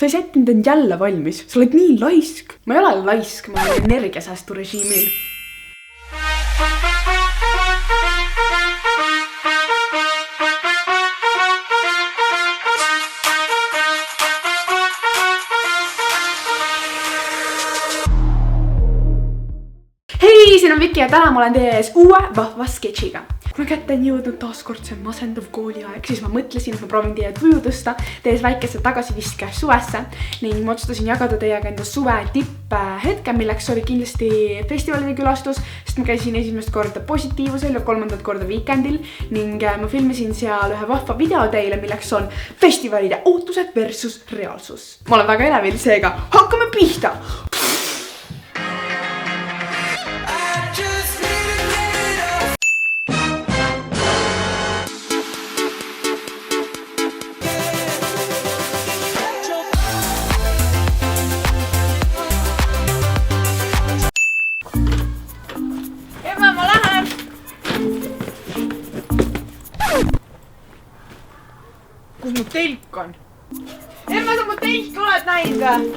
sa ei sättinud end jälle valmis, sa oled nii laisk. Ma ei ole laisk, ma olen energiasäästu režiimil. Hei, siin on Viki ja täna ma olen teie ees uue vahva sketšiga. Kuna kätte on jõudnud taaskord see masendav kooliaeg, siis ma mõtlesin, et ma proovin teie tuju tõsta, tees väikese tagasiviske suvesse ning ma otsustasin jagada teiega enda suve tipphetke, milleks oli kindlasti festivalide külastus, sest ma käisin esimest korda Positiivusel ja 3. korda Weekendil ning ma filmisin seal ühe vahva video teile, milleks on festivalide ootused versus reaalsus. Ma olen väga elevil, seega hakkame pihta! Kus mu telk on? Emma, sa mu telk oled näinud või?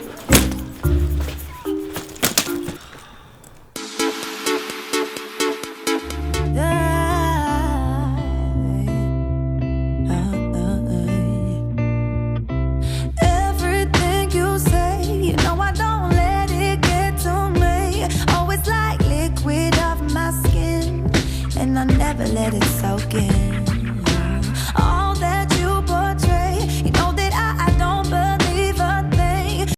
Everything you say, you know I don't let it get to me. Always like liquid off my skin, and I never let it soak in. All that you portray, you know that I don't believe a thing.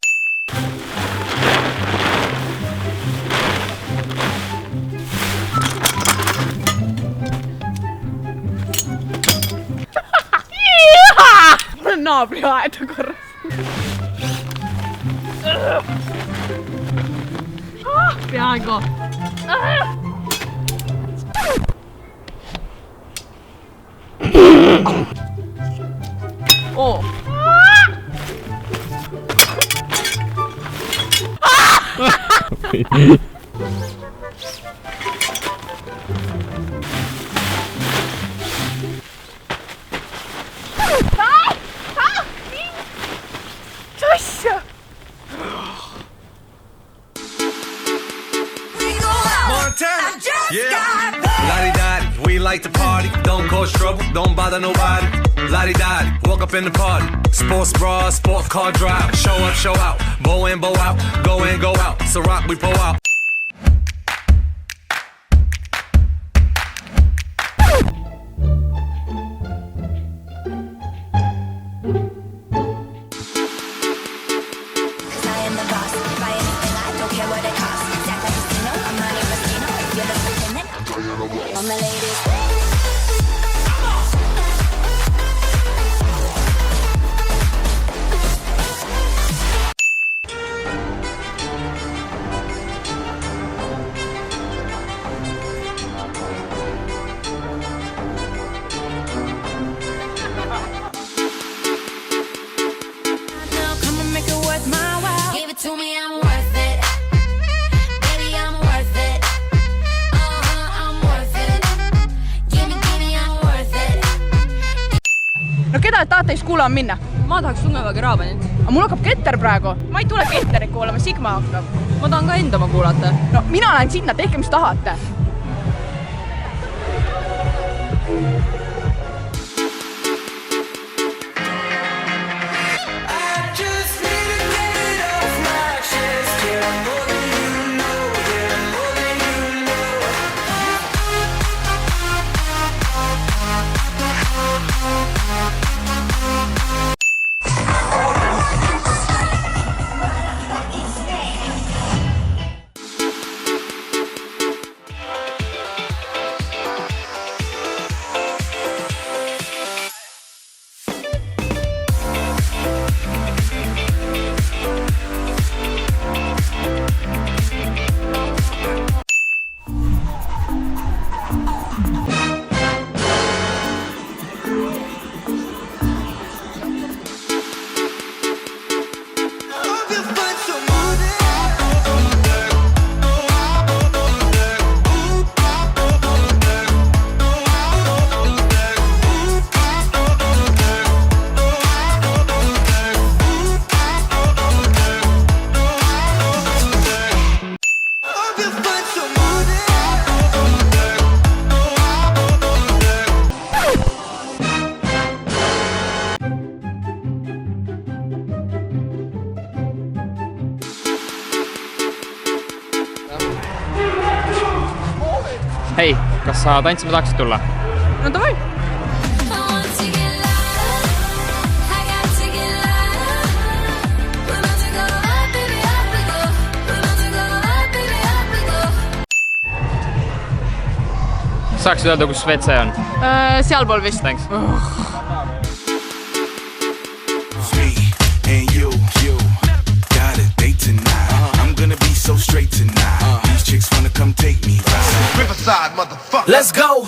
Ma olen naabri aeda korras. Peaaegu. Oh. Yeah, la-di-da-di, we like to party. Don't cause trouble, don't bother nobody. La-di-da-di, walk up in the party. Sports bra, sports car drive. Show up, show out, bow in, bow out. Go in, go out, so rock, we pull out. All my ladies. Now come and make it worth my while. Give it to me, I'm worth it. Baby, I'm worth it. I'm worth it. Give me, I'm worth it. No keda tahate siis kuulama minna? Ma tahaks Lungeväge Raavenit. Aga mul hakkab Keter praegu. Ma ei tule Ketterit kuulama, Sigma hakkab. Ma tahan ka enda oma kuulata. No mina lähen sinna, tehke mis tahate. Hei, kas sa tantsima tahaksid tulla? No davai. Saaksid öelda, kus WC on? Sealpool vist. Thanks. Me and you got a date tonight. I'm gonna be so straight tonight. These chicks wanna come take me right. Riverside, motherfucker. Let's go.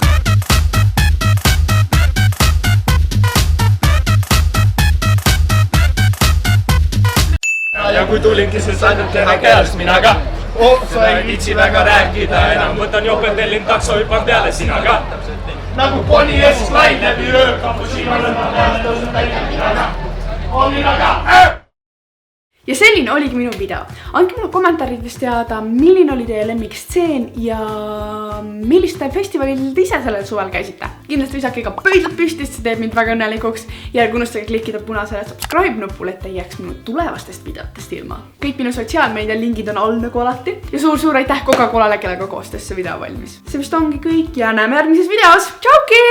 Ja kui tulingi siis ainult teha käes minaga. Sa ei viitsi väga rääkida enam, võtan jopel tellin takso, hüppan peale sinaga. Nagu poni eest lain läbi öö, kapusiino lõmma peale tõusen välja minaga. On minaga. Ja selline oligi minu video. Andke mulle kommentaarides teada, milline oli teie lemmikstseen ja milliste festivalil te ise sellel suvel käisite. Kindlasti visake ka pöidlad püsti, see teeb mind väga õnnelikuks ja unustage klikkida punasele subscribe nupule, et ei jääks minu tulevastest videotest ilma. Kõik minu sotsiaalmeedia lingid on all nagu alati ja suur aitäh Coca-Colale, kellega koostöös see video valmis. See vist ongi kõik ja näeme järgmises videos. Tšauki!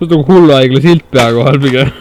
Sul on hulluhaigla silt pea kohal pigem.